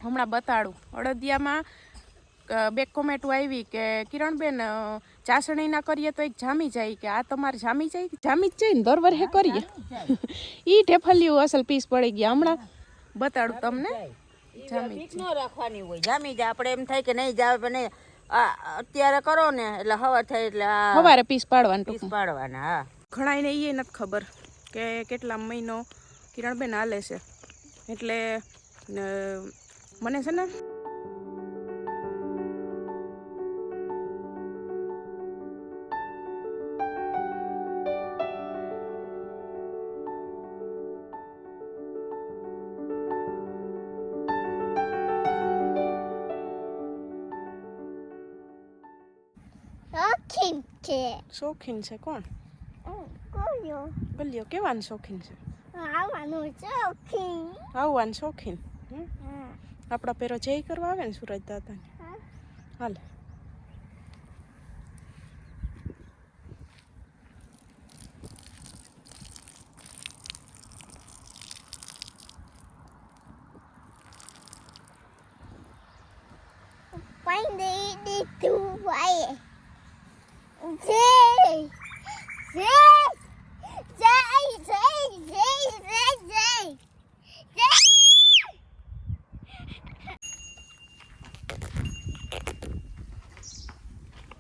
હમણાં બતાડું. અડદિયામાં બે કોમેન્ટ આવી કે કિરણબેન ચાસણી ના કરીએ તો એક જામી જાય, કે આ તમારે જામી જાય જ જાય ને દર વર્ષે કરીએ. ઈ ઢેફલિયું અસલ પીસ પડી ગયા. હમણાં બતાડું તમને. જામી ન રાખવાની હોય, જામી જાય. આપણે એમ થાય કે નહીં જાવ, પણ અત્યારે કરો ને એટલે હવાર થાય એટલે સવારે પીસ પાડવાના. પીસ પાડવાના. હા, ઘણાને એ નથી ખબર કે કેટલા મહિનો કિરણબેન હાલે છે. એટલે મને છે ને શોખીન છે. કોણ? ગલ્યો કેવાનું શોખીન છે? આવવાનું શોખીન. આપણા પેરો જય કરવા આવે ને સુરજ દાદાને. હાલ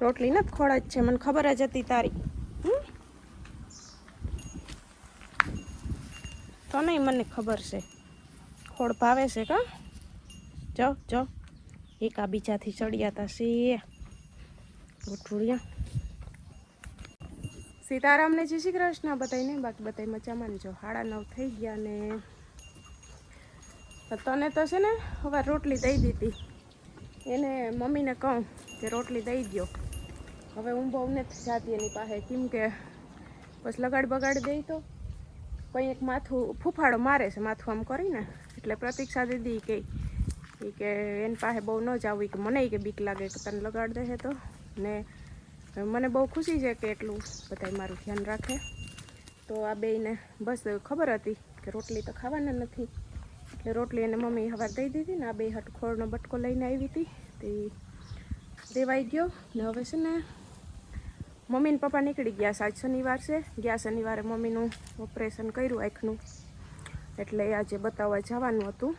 રોટલી નથી ખોળ જ છે, મને ખબર જ હતી તારી. તો નહીં, મને ખબર છે ખોળ ભાવે છે. કા જો જો એક આ બીજાથી ચડિયાતા છે રોટુડિયા. સીતારામને જય શ્રી કૃષ્ણ બધાને. બાકી બધા મજામાં જો 9:30 થઈ ગયા ને તને તો છે ને હવે રોટલી દઈ દીધી. એને મમ્મીને કહું કે રોટલી દઈ દો. હવે હું બહુ નથી જાતી એની પાસે, કેમ કે બસ લગાડ બગાડી દઈ તો કંઈ એક માથું ફૂફાડો મારે છે, માથું આમ કરીને. એટલે પ્રતીક્ષા દીદી કે એની પાસે બહુ ન જાવું, કે મને કે બીક લાગે કે તને લગાડ દે તો. ને મને બહુ ખુશી છે કે એટલું બધા મારું ધ્યાન રાખે. તો આ બેયને બસ ખબર હતી કે રોટલી તો ખાવાના નથી, એટલે રોટલી એને મમ્મી હવાર દઈ દીધી ને આ બે હટ ખોળનો બટકો લઈને આવી હતી તે દેવાઈ ગયો. ને હવે છે ને મમ્મી ને પપ્પા નીકળી ગયા. આજ શનિવાર છે, ગયા શનિવારે મમ્મીનું ઓપરેશન કર્યું આંખનું, એટલે આજે બતાવવા જવાનું હતું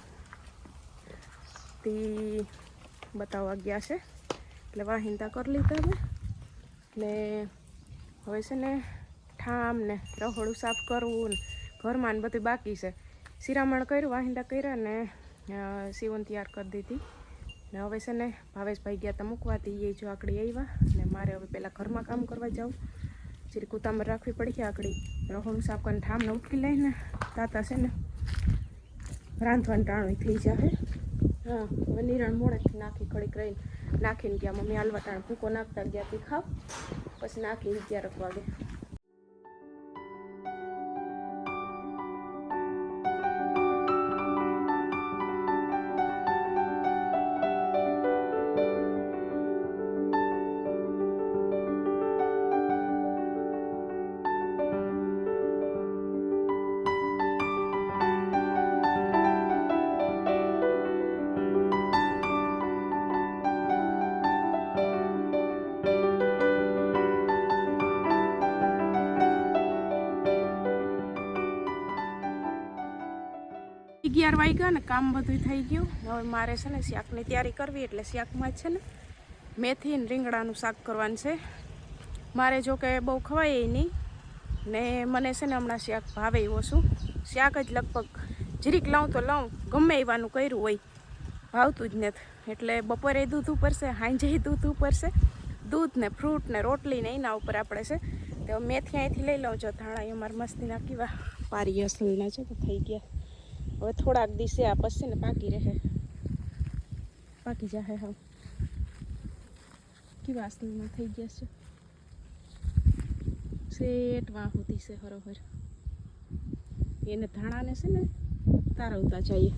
તે બતાવવા ગયા છે. એટલે વાહિંદા કરી લીધા મેં. ને હવે છે ને ઠામ ને રહોડું સાફ કરવું ને ઘરમાં ને બધું બાકી છે. શિરામણ કર્યું, વાહિંદા કર્યા ને સીવન તૈયાર કરી દીધી. ને હવે છે ને ભાવેશભાઈ ગયા તા મૂકવાથી, એ જો આકડી આવ્યા ને મારે હવે પહેલાં ઘરમાં કામ કરવા જાઉં. ચીરી કુતાંબર રાખવી પડી. આકડી રહોડું સાફ કરીને ઠામને ઉઠી લઈને તાતા છે ને રાંધવાનું ટાણું થઈ જાય. હા, હવે નિરણ મોડેથી નાખી ઘડીક રહીને નાખીને ગયા. મમ્મી હાલવા ટાણે ભૂકો નાખતા ગયા તી ખાવ, પછી નાખી 11 વાગે. વાગ્યા ને કામ બધું થઈ ગયું. હવે મારે છે ને શાકની તૈયારી કરવી, એટલે શાકમાં છે ને મેથી ને રીંગણાનું શાક કરવાનું છે. મારે જો કે બહુ ખવાય નહીં ને મને છે ને હમણાં શાક ભાવે ઓછું. શાક જ લગભગ જરીક લઉં તો લઉં, ગમે એવાનું કર્યું હોય ભાવતું જ નથી. એટલે બપોરે દૂધ ઉપરશે, સાંજે દૂધ ઉપરશે. દૂધ ને ફ્રૂટ ને રોટલી ને એના ઉપર આપણે છે. તો મેથી અહીંથી લઈ લઉં. જો ધાણા અમારા મસ્તીના કેવા પારી અસલના છે તો થઈ ગયા. હવે થોડાક દિવસે આ પછી ને પાકી રહે, પાકી જાય. હા, કેવા અસલમાં થઈ ગયા છે. શેઠ વાહ હોતી છે હરોહર. એને ધાણાને છે ને તારવતા જઈએ,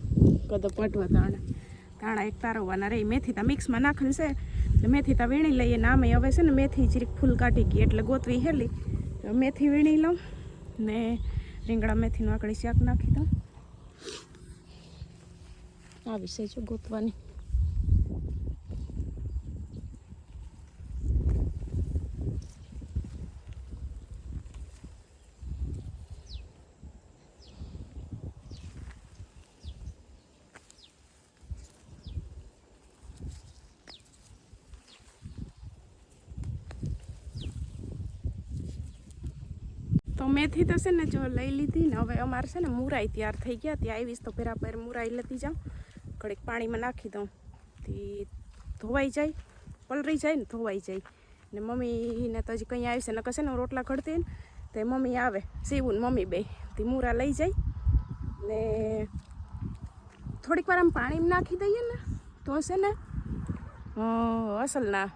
કદો પટવા ધાણા એક તારવવાના રહી. મેથી તા મિક્સમાં નાખેલ છે એટલે મેથી તા વીણી લઈએ. ને આમે હવે છે ને મેથી જરીક ફૂલ કાઢી ગઈ એટલે ગોતવી હેલી મેથી વીણી લઉં ને રીંગણા મેથીનું આકડી શાક નાખી દઉં. આવી છે જો ગોતવાની. તો મેથી તો છે ને જો લઈ લીધી ને હવે અમારે છે ને મુરાઈ તૈયાર થઈ ગયા. ત્યાં આવીશ તો પેરા પેર મુરાઈ લેતી જાઉં, ઘડીક પાણીમાં નાખી દઉં, તે ધોવાઈ જાય, પલળી જાય ને ધોવાઈ જાય. ને મમ્મીને તો હજી કંઈ આવી છે, નકર છે ને રોટલા ઘડતી ને તે મમ્મી આવે, સીવું ને મમ્મી બે તે મુરા લઈ જાય ને થોડીક વાર આમ પાણીમાં નાખી દઈએ ને તો છે ને અસલના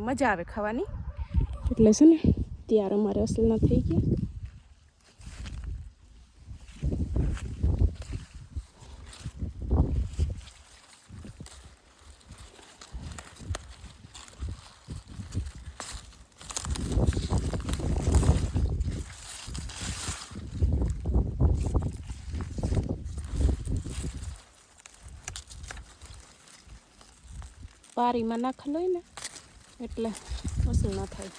મજા આવે ખાવાની. એટલે છે ને ત્યાર અમારે અસલના થઈ ગયા. પારીમાં નાખેલો હોય ને એટલે અસલ ના થાય.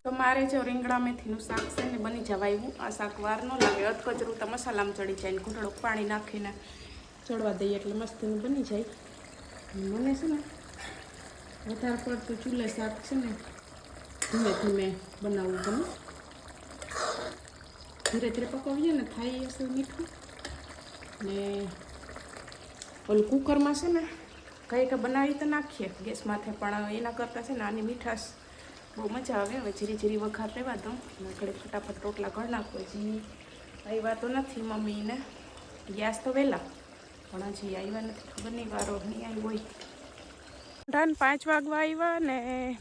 તો મારે જો રીંગણા મેથીનું શાક છે ને બની જવા આવ્યું. આ શાક વાર ન લાગે, અધકચરું તો મસાલામાં ચડી જાય ને ઘૂંટડો પાણી નાખીને ચડવા દઈએ એટલે મસ્તીનું બની જાય. મને છે ને વધારે પડતું ચૂલે શાક છે ને ધીમે ધીમે બનાવવું ગમે. ધીરે ધીરે પકાવીએ ને થાય હશે મીઠું. ને ઓલું કુકરમાં છે ને કંઈક બનાવી તો નાખીએ ગેસ માથે, પણ એના કરતાં છે ને આની મીઠાશ બહુ મજા આવે. હવે જીરી જીરી વઘાર રહેવા દઉં ને ઘડી ફટાફટ રોટલા ઘર નાખો. હજી આવ્યા તો નથી મમ્મીને, ગેસ તો વહેલા પણ હજી આવ્યા નથી, ખબર નહીં વારો નહીં આવી હોય. ઢાન 5 વાગવા આવ્યા ને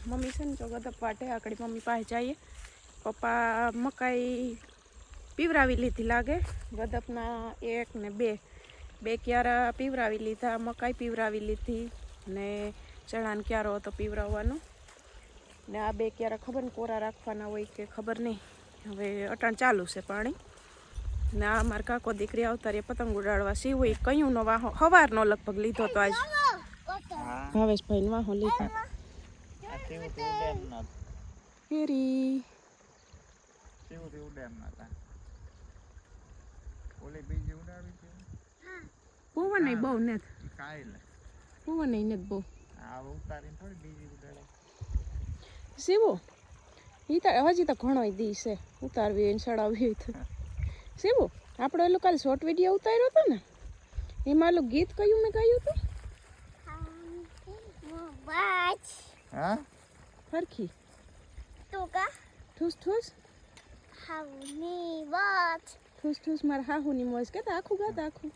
મમ્મી છે ને તો ગદપ વાટે આકડી મમ્મી પાસે જઈએ. પપ્પા મકાઈ પીવરાવી લીધી લાગે, ગદપના 1 ને 2 ક્યારા પીવરાવી લીધા, મકાઈ પીવરાવી લીધી ને ચણાનો ક્યારો હતો પીવરાવવાનો. ને આ 2 ક્યારા ખબર ને કોરા રાખવાના હોય કે ખબર નહીં, હવે અટાણ ચાલુ છે પાણી. ને આ મારા કાકો દીકરી આવતા રે પતંગ ઉડાડવા. સીવું કયું નો વાહો સવારનો લગભગ લીધો તો આજ ભાવેશભાઈ નો વાહો લીધો. કેરી પવન નહીં બહુ નથી, પવન નહીં નથી બહુ. સીવું હજી તો ઘણો દી છે ઉતારવી હોય ને ચડાવવી હોય તો. સીવું આપણે ઓલું કાલે શોર્ટ વિડીયો ઉતાર્યો હતો ને એમાં ઓલું ગીત કયું મેં ગાયું હતું? ફરખી ઠૂસ ઠૂસ ઠૂસ ઠૂસ મારા હાહુની મોજ કેતા આખું ગાતા આખું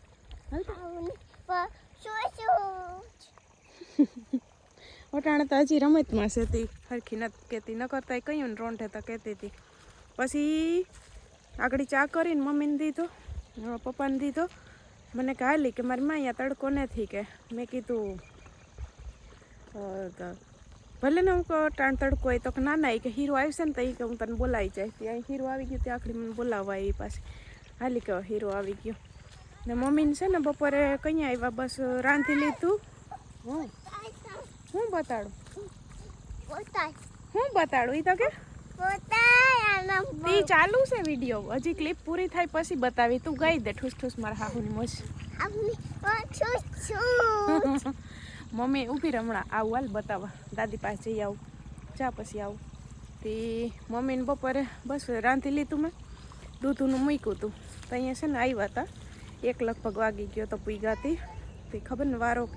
ઓટાણે તો હજી રમતમાં છે તી ફરખી નથી કહેતી, ન કરતા કહ્યું ને રોંઠે તો કહેતી હતી. પછી આગળ ચા કરીને મમ્મીને દીધો, પપ્પાને દીધો. મને કહેલી કે મારી માં અહીંયા તડકો નથી કે. મેં કીધું ભલે ને હું ટાણ તડકો હોય તો કે ના ના કે હીરો આવશે ને તો એ કે હું તને બોલાવી જાય. ત્યાં હીરો આવી ગયો ત્યાં આખડી મને બોલાવવા આવી પાછી. હાલી કે હીરો આવી ગયો. ને મમ્મીને છે ને બપોરે કંઈ આવ્યા બસ રાંધી લીધું. હું બતાડું એ તો કે તી ચાલુ છે વિડીયો, હજી ક્લિપ પૂરી થાય પછી બતાવી. તું ગાઈ દે ઠૂસ ઠૂસ મારા હાહુની મોજ. મમ્મી ઊભી રહે, હમણાં આવું હાલ બતાવવા, દાદી પાસે જઈ આવું, ચા પછી આવું. તે મમ્મીને બપોરે બસ રાંધી લીધું, મેં દૂધનું મૂક્યું હતું. તો અહીંયા છે ને આવ્યા હતા, 1 લગભગ વાગી ગયો તો પૂગ્યા હતી. તે ખબર ને વારો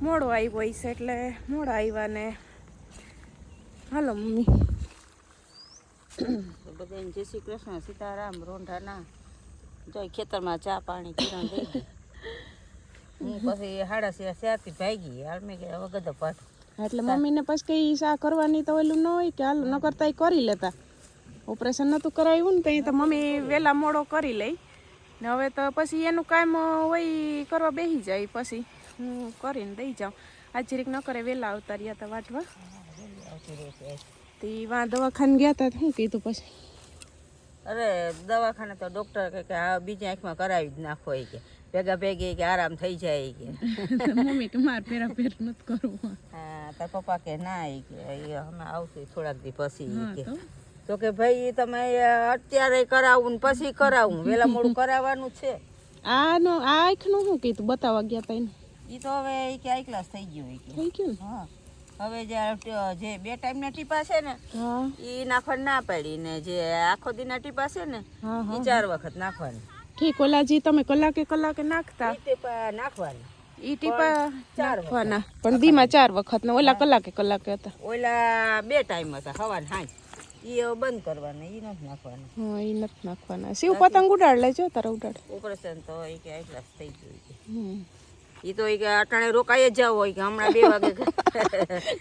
મોડો આવ્યો છે એટલે મોડા આવ્યા ને. હાલો મમ્મી. બધાને જય શ્રી કૃષ્ણ, સીતારામ, રોંઢાના. જોઈ ખેતરમાં ચા પાણી કિરણ દઈ ગઈ. હું પછી 6:30 ભાગી હાલ મેં હવે ગધો પાઠું. એટલે મમ્મીને પછી કઈ સા કરવાની તો ઓલું ન હોય કે હાલ ન કરતા એ કરી લેતા. ઓપરેશન નહોતું કરાવ્યું ને તો મમ્મી વહેલા મોડો કરી લઈ ને. હવે તો પછી એનું કામ હોય કરવા બેસી જાય, પછી હું કરીને દઈ જાઉં. આજ જરીક ન કરે વહેલા આવતા રહ્યા હતા વાટવા. તે વાં દવાખાને ગયા હતા, શું કીધું પછી? અરે દવાખાને તો ડૉક્ટર કે આ બીજી આંખમાં કરાવી જ નાખો કે ભેગા ભેગી કે આરામ થઈ જાય કે. મમ્મી કે મારે પેરા પેર નથી કરવું. હા, તાર પપ્પા કે ના કે અમે આવશું થોડાક દી પછી કે. તો કે ભાઈ તમે અત્યારે કરાવું ને પછી કરાવું, વહેલા મોડું કરાવવાનું છે. આ આંખનું શું કીધું બતાવવા ગયા હતા એને? એ તો હવે કે આઈ ક્લાસ થઈ ગયું કે. થઈ ગયું ને? હા, હવે જે 2 ટાઈમના ટીપા છે ને એ નાખવાની ના પાડી ને, જે આખો દીના ટીપા છે ને એ 4 વખત નાખવાની. ઠીક. ઓલાજી તમે કલાકે નાખતા એ ટીપા નાખવાની, ઈ ટીપા નાખવાના, પણ દીમાં 4 વખત ને ઓલા કલાકે હતા. ઓલા 2 ટાઈમ હતા, સવાર સાંજ. એ બંધ કરવાના, એ નથી નાખવાના. હા, એ નથી નાખવાના. શિવ પતંગ ઉડાડ લેજો, તારે ઉડાડ. ઓપરેશન તો એ કે આઈ ક્લાસ થઈ ગયું. એ તો કે અટાણે રોકાઈ જ જાવ હોય કે હમણાં 2 વાગે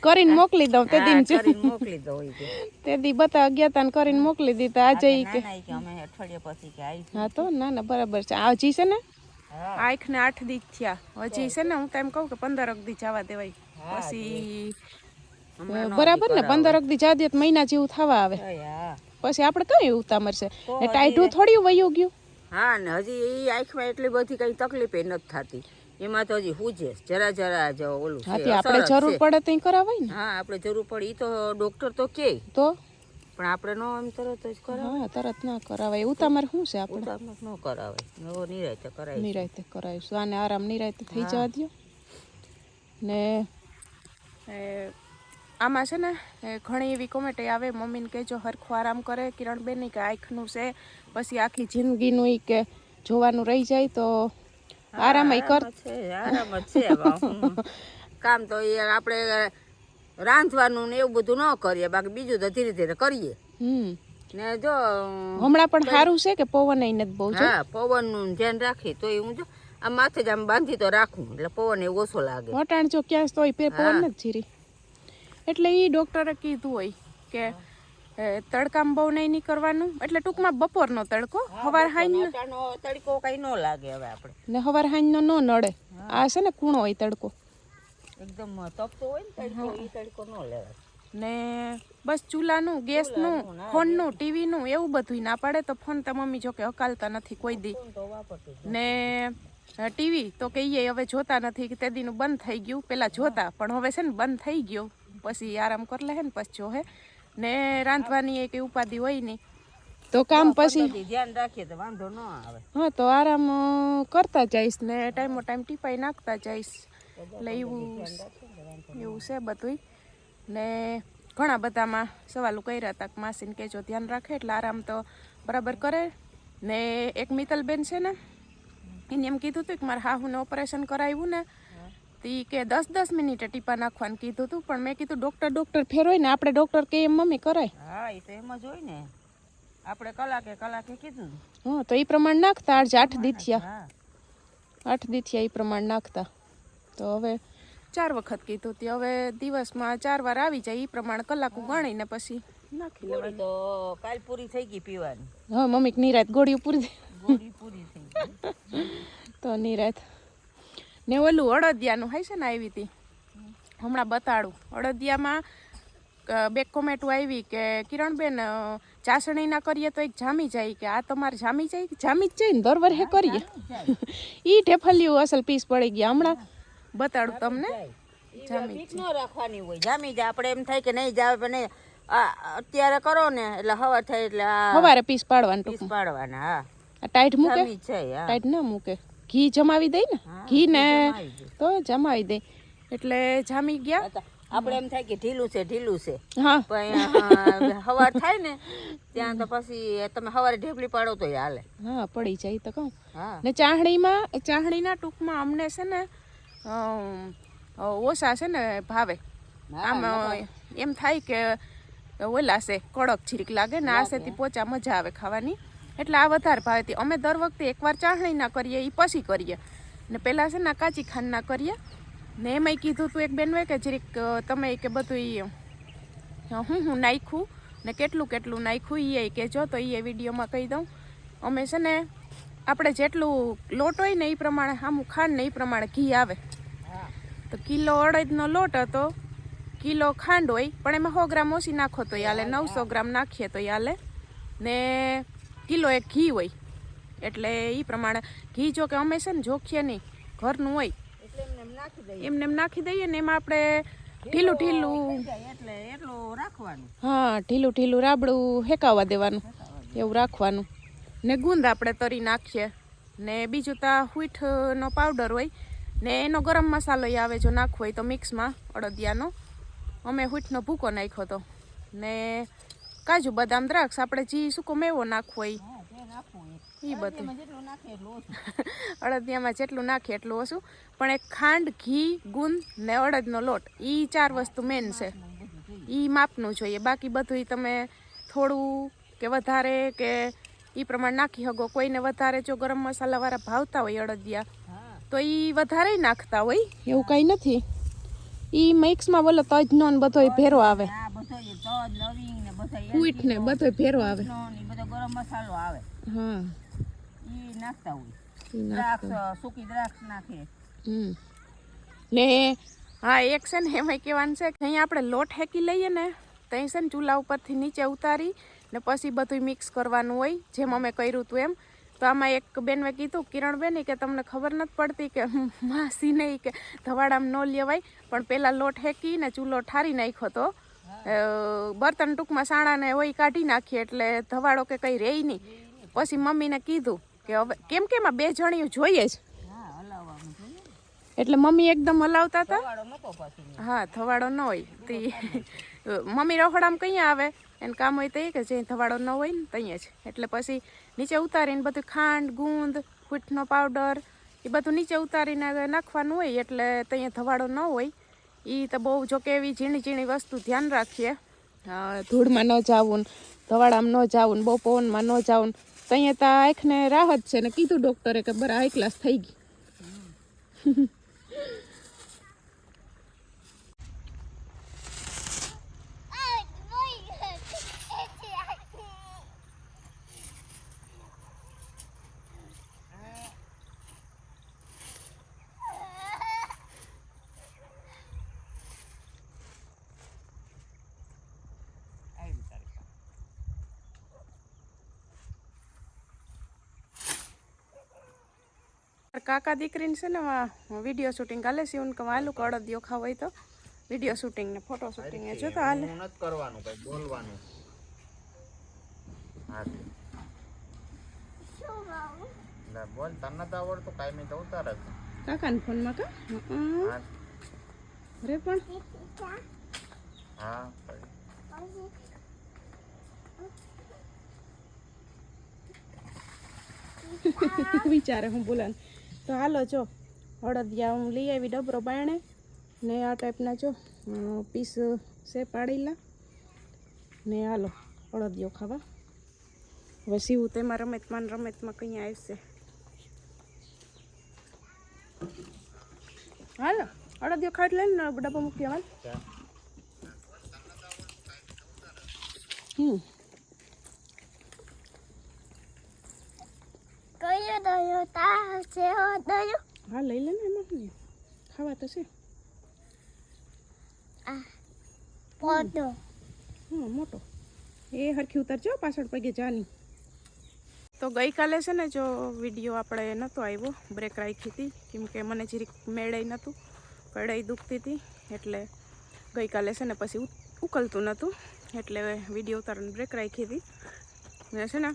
કરીને મોકલી દઉં. તે દિન કરીને મોકલી દો હોય કે તે દી બતા ગયા તા ને કરીને મોકલી દીધા. આજે ઈ કે અમે અઠવાડિયા પછી કે આવી. હા તો ના બરાબર છે. આ હજી છે ને આંખ ને 8 દી થયા, હજી છે ને હું તો એમ કહું કે 15 દી જવા દેવાય પછી બરાબર ને. 15 દી જા દે તો મહિના જેવું થવા આવે, પછી આપણે કઈ ઉતામર છે ને ટાઈટું થોડી વયું ગયું. હા, ને હજી એ આંખમાં એટલી બધી કઈ તકલીફ એ નથી થતી, એમાં તો હજી હુજે જરા જ ઓલું છે. આપણે જરૂર પડે તો કરાવાય ને. હા, આપણે જરૂર પડે એ તો ડોક્ટર તો કે, તો પણ આપણે નો એમ તરત જ કરાવે. હા, તરત ના કરાવાય. ઉતામર શું છે આપણે? ઉતામર નો કરાવે, એવો નિરાયતે કરાય. નિરાયતે કરાવીશું. આને આરામ નિરાયતે થઈ જવા દો ને. આમાં છે ને ઘણી એવી કોમેન્ટ આવે, મમ્મીને કહેજો હરખું આરામ કરે કિરણબેન, કે આંખનું છે પછી આખી જિંદગીનું ઈ કે જોવાનું રહી જાય તો આરામ કર. આરામ જ છે. કામ તો એ આપણે રાંધવાનું ને એવું બધું ન કરીએ, બાકી બીજું તો ધીરે ધીરે કરીએ. ને જો હમણાં પણ સારું છે કે પવન એ નથી બહુ. હા, પવનનું ધ્યાન રાખીએ તો હું જો આ માથે જ આમ બાંધી તો રાખું એટલે પવન એ ઓછો લાગે. વટાણ જો ક્યાં તો પવન નથી જીરી, એટલે એ ડોક્ટરે કીધું હોય કે તડકામાં બહુ નહીં કરવાનું. એટલે ટૂંકમાં બપોરનો તડકો, હવાર હાંજનો તડકો કઈ ન લાગે હવે આપણે ને, હવાર હાંજનો ન નડે. આ છે ને કૂણો હોય તડકો, એકદમ તપતો હોય ને તડકો, એ તડકો ન લેવાય. ને બસ ચૂલાનું, ગેસનું, ફોનનું, ટીવીનું એવું બધું ના પાડે. તો ફોન તો મમ્મી જો કે હકાલતા નથી કોઈ દી, ને ટીવી તો કહીએ હવે જોતા નથી કે તે દીનું બંધ થઈ ગયું. પેલા જોતા પણ હવે છે ને બંધ થઈ ગયો, પછી આરામ કરી લે ને પછી જોહે. ને રાંધવાની એ કઈ ઉપાધિ હોય નહીં તો કામ પછી ધ્યાન રાખીએ તો વાંધો ન આવે. હા, તો આરામ કરતા જઈશ ને ટાઈમો ટાઈમ ટીપાઈ નાખતા જઈશ. એટલે એવું છે બધું. ને ઘણા બધામાં સવાલો કર્યા હતા કે માસીને કહેજો ધ્યાન રાખે એટલે આરામ તો બરાબર કરે. ને એક મિત્તલબેન છે ને, એને એમ કીધું હતું કે મારે હાહુને ઓપરેશન કરાવ્યું ને, ઈ કે 10 મિનિટે ટીપા નાખવાનું કીધું હતું. પણ મેં કીધું ડોક્ટર ફેરવાય ને, આપણે ડોક્ટર કે એમ મમ્મી કરાય. હા, એ તો એમ જ હોય ને, આપણે કલાકે કીધું. હા, તો એ પ્રમાણે નાખતા. આજે 8 દી થયા, 8 દી થયા એ પ્રમાણે નાખતા. તો હવે 4 વખત કીધું હતી, હવે દિવસમાં 4 વાર આવી જાય એ પ્રમાણે કલાકો ગણીને પછી નાખી લેવાની. તો કાલ પૂરી થઈ ગઈ પીવાની. હા, મમ્મી નિરાત ગોળીઓ પૂરી થઈ ગઈ તો નિરાત. ને ઓલું અડદિયાનું હોય છે ને, આવી હતી હમણાં બતાડું. અડદિયામાં 2 કોમેન્ટ આવી કે કિરણબેન ચાસણી ના કરીએ તો એક જામી જાય, કે આ તમારે જામી જાય જ જાય ને, દર વર્ષે કરીએ. ઈ ઢેફલિયું અસલ પીસ પડી ગયા. હમણાં બતાડું તમને. જામી ન રાખવાની હોય, જામી જાય. આપણે એમ થાય કે નહીં જાવ, પણ અત્યારે કરો ને એટલે હવા થાય એટલે સવારે પીસ પાડવાના, પીસ પાડવાના. હા, ટાઈટ મૂકે, છે ટાઈટ ના મૂકે. ઘી જમાવી દે ને, ઘી ને તો જમાવી દે. એટલે જામી ગયા. આપણે એમ થાય કે ઢીલું છે હા પણ સવાર થાય ને ત્યાં તો પછી તમે સવારે ઢેફલી પાડો તો હાલે. હા પડી જાય તો કહું. હા ને ચાહણીના ટૂંકમાં અમને છે ને ઓછા છે ને ભાવે. આમ એમ થાય કે ઓલા છે કડક છીરીક લાગે ને આ સેથી પોચા મજા આવે ખાવાની, એટલે આ વધારે ભાવે. અમે દર વખતે એકવાર ચાહણી ના કરીએ એ પછી કરીએ ને પહેલાં છે ને કાચી ખાંડ ના કરીએ. ને એમાંય કીધું તું એક બેન હોય કે જરીક તમે કે બધું હું નાખ્યું ને કેટલું નાખ્યું એ કહેજો તો એ વિડીયોમાં કહી દઉં. અમે છે ને આપણે જેટલું લોટ હોય ને એ પ્રમાણે આમું ખાંડ ને એ પ્રમાણે ઘી આવે. તો કિલો અડદનો લોટ હતો, કિલો ખાંડ હોય પણ એમાં 100 ગ્રામ ઓછી નાખો તો હાલે, 900 ગ્રામ નાખીએ તો હાલે, ને કિલો એક ઘી હોય એટલે એ પ્રમાણે ઘી જો કે અમે છે ને જોખીએ નહીં, ઘરનું હોય એમને એમ નાખી દઈએ ને એમાં આપણે ઢીલું એટલે એટલું રાખવાનું. હા ઢીલું રાબડું હેકાવા દેવાનું એવું રાખવાનું. ને ગુંદ આપણે તરી નાખીએ. ને બીજું તો હુંઠનો પાવડર હોય ને એનો ગરમ મસાલો આવે જો નાખવો હોય તો મિક્સમાં અડદિયાનો. અમે હુંઠનો ભૂકો નાખ્યો હતો. ને કાજુ બદામ દ્રાક્ષ આપણે જે સૂકો મેવો નાખવો હોય એ બધું. અડદિયામાં જેટલું નાખીએ એટલું ઓછું, પણ એક ખાંડ, ઘી, ગુંદ ને અડદનો લોટ એ 4 વસ્તુ મેન છે. એ માપનું જોઈએ, બાકી બધું તમે થોડું કે વધારે કે એ પ્રમાણે નાખી શકો. કોઈને વધારે જો ગરમ મસાલાવાળા ભાવતા હોય અડદિયા તો એ વધારે નાખતા હોય, એવું કાંઈ નથી. એ મિક્સમાં બોલો તજનો ને બધો ભેરો આવે, હુંઠ ને બધો ભેરો આવે, બધો ગરમ મસાલો આવે. હા ઈ નાખતા હોય, દ્રાક્ષ સૂકી દ્રાક્ષ નાખે. ને હા એક છે ને એમાં કહેવાનું છે કે અહીંયા આપણે લોટ હેકી લઈએ ને ત્યાં છે ને ચૂલા ઉપરથી નીચે ઉતારી ને પછી બધું મિક્સ કરવાનું હોય, જેમ અમે કર્યું હતું એમ. તો આમાં એક બેનએ કીધું, કિરણબેન કે તમને ખબર નથી પડતી કે માસી નહીં કે ધવાડામાં ન લેવાય, પણ પહેલાં લોટ હેકીને ચૂલો ઠારી નાખ્યો તો બર્તન ટૂંકમાં સાણાને હોય કાઢી નાખીએ એટલે ધવાડો કે કંઈ રહે નહીં. પછી મમ્મીને કીધું કે હવે કેમ કે એમાં 2 જણીયું જોઈએ જ, એટલે મમ્મી એકદમ હલાવતા હતા. હા થવાડો ન હોય તે મમ્મી રખડામાં કઈ આવે એને કામ હોય તો એ કે જે થવાડો ન હોય ને ત્યાં જ. એટલે પછી નીચે ઉતારીને બધું ખાંડ, ગુંદ, હુંઠનો પાવડર એ બધું નીચે ઉતારીને નાખવાનું હોય એટલે ત્યાં થવાડો ન હોય. એ તો બહુ જોકે એવી ઝીણી વસ્તુ ધ્યાન રાખીએ, ધૂળમાં ન જાવું, ધવાડામાં ન જાવું, બહુ પવનમાં ન જાવું. ત્યાં તો આંખને રાહત છે ને કીધું ડૉક્ટરે કે બરાબર હાઈ ક્લાસ થઈ ગઈ. કાકા દીકરીને છે ને વિડીયો શૂટિંગ હાલે છે. હું હાલું કે અડદિયો ખાવ હોય તો વિડીયો શૂટિંગ ને ફોટો શૂટિંગ ને જો તો હાલે. નથી કરવાનું, કઈ બોલવાનું. હા લે બોલ, તને તો આવડતું કાઈ નહીં તો ઉતાર જ. કાકાના ફોનમાં કા અરે પણ હા વિચારે હું બોલાને. તો હાલો જો અડદિયા હું લઈ આવી ડબરો બાયણે ને આ ટાઈપના જો પીસ છે પાડેલા ને હાલો અડદિયો ખાવા. હવે સીવું તેમાં રમતમાં કંઈ આવશે. હાલો અડદિયો ખાઈ લઈને ને ડબ્બો મૂકી હાલ. હા લઈ લે ને, એમાં શું ખાવા તો છે. મોટો એ હરખી ઉતરજો પાછળ પગે જાની. તો ગઈકાલે છે ને જો વિડીયો આપણે નહોતો આવ્યો, બ્રેક રાખી હતી કેમ કે મને જરીક મેળાઈ નહોતું, કડાઈ દુખતી હતી એટલે ગઈકાલે છે ને પછી ઉકલતું નહોતું એટલે વિડીયો ઉતારવાની બ્રેક રાખી હતી. ને છે ને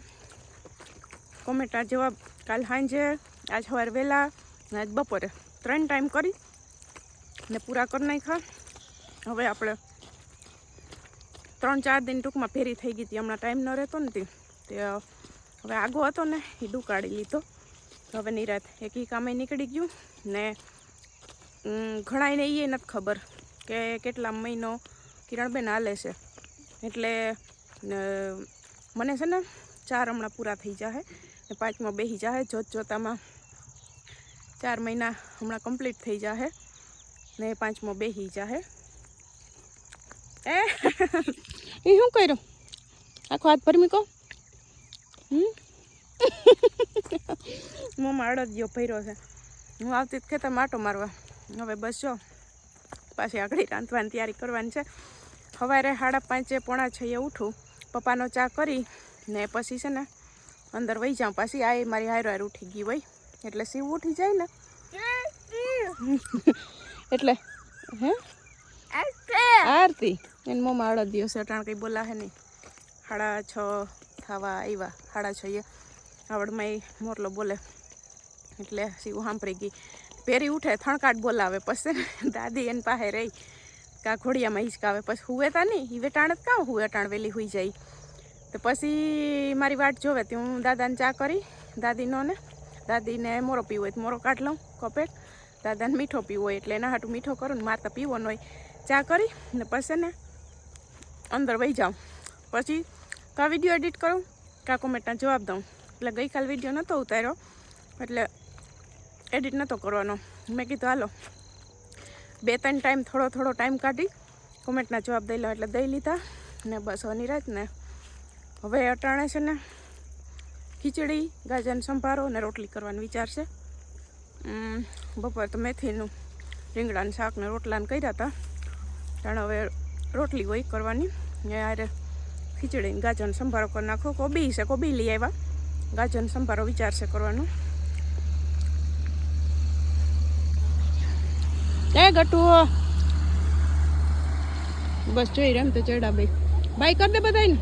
કોમેન્ટના જવાબ કાલ સાંજે, આજ સવારે વહેલા, આજ બપોરે 3 ટાઈમ કરી ને પૂરા કરી નાખ્યા. હવે આપણે 3-4 દિન ટૂંકમાં ફેરી થઈ ગઈ હતી, હમણાં ટાઈમ ન રહેતો ને તે હવે આગો હતો ને એ ડુકાડી લીધો. હવે નિરાત એક કામે નીકળી ગયું ને ઘણાને એ નથી ખબર કે કેટલા મહિનો કિરણબેન હાલે છે. એટલે મને છે ને 4 હમણાં પૂરા થઈ જાય ને 5મો બેસી જાય. જોતામાં 4 મહિના હમણાં કમ્પ્લીટ થઈ જાય ને 5મો બેસી જાય. એ શું કર્યું? આખો હાથ ભરમી કહો. મોંમાં અડદિયો ભર્યો છે. હું આવતી ખેતર માટો મારવા. હવે બસ જો પાછી આગળ રાંધવાની તૈયારી કરવાની છે. સવારે 5:30 પોણા 6 ઉઠું, પપ્પાનો ચા કરી ને પછી છે ને અંદર વહી જાઉં. પાછી આ મારી હારો ઉઠી ગઈ હોય એટલે શિવ ઉઠી જાય ને એટલે હે આરતી એને મોંમાં અડદિયો છે. અટાણ કંઈ બોલાશે નહીં. 6:30 થવા આવ્યા. 6:30 આવડમાં એ મોરલો બોલે એટલે શિવ સાંભળી ગઈ. પેરી ઉઠે થણકાટ બોલાવે. પછી દાદી એની પાસે રહી કાં ઘોડિયામાં હિંચકાવે. પછી હુવે તા નહીં, એ વેટાણ જ કાં હુવે, અટાણ વહેલી હોઈ જાય. તો પછી મારી વાટ જોવે તે હું દાદાને ચા કરી, દાદીનો ને દાદીને મોરો પીવો હોય તો મોરો કાઢ લઉં કપેક, દાદાને મીઠો પીવો હોય એટલે એના હાટું મીઠો કરું ને મારે તો પીવો ન હોય. ચા કરી ને પછી ને અંદર વહી જાઉં. પછી કાં વિડીયો એડિટ કરું કાં કોમેન્ટના જવાબ દઉં. એટલે ગઈકાલ વિડીયો નહોતો ઉતાર્યો એટલે એડિટ નહોતો કરવાનો. મેં કીધું હાલો 2-3 ટાઈમ થોડો ટાઈમ કાઢી કોમેન્ટના જવાબ દઈ લો એટલે દઈ લીધા ને બસ નિરાત ને હવે અટાણે છે ને ખીચડી ગાજરનો સંભારો ને રોટલી કરવાનો વિચાર છે. બપોર તો મેથીનું રીંગણાનું શાક ને રોટલાને કર્યા હતા. કારણ હવે રોટલી હોય કરવાની ને યારે ખીચડીને ગાજરનો સંભારો કરી નાખો. કોબી છે, કોબી લઈ આવ્યા. ગાજરનો સંભારો વિચાર છે કરવાનો. એ ગટુ બસ જોઈ રમ તો ચડા બાઈ કર દે બધાને.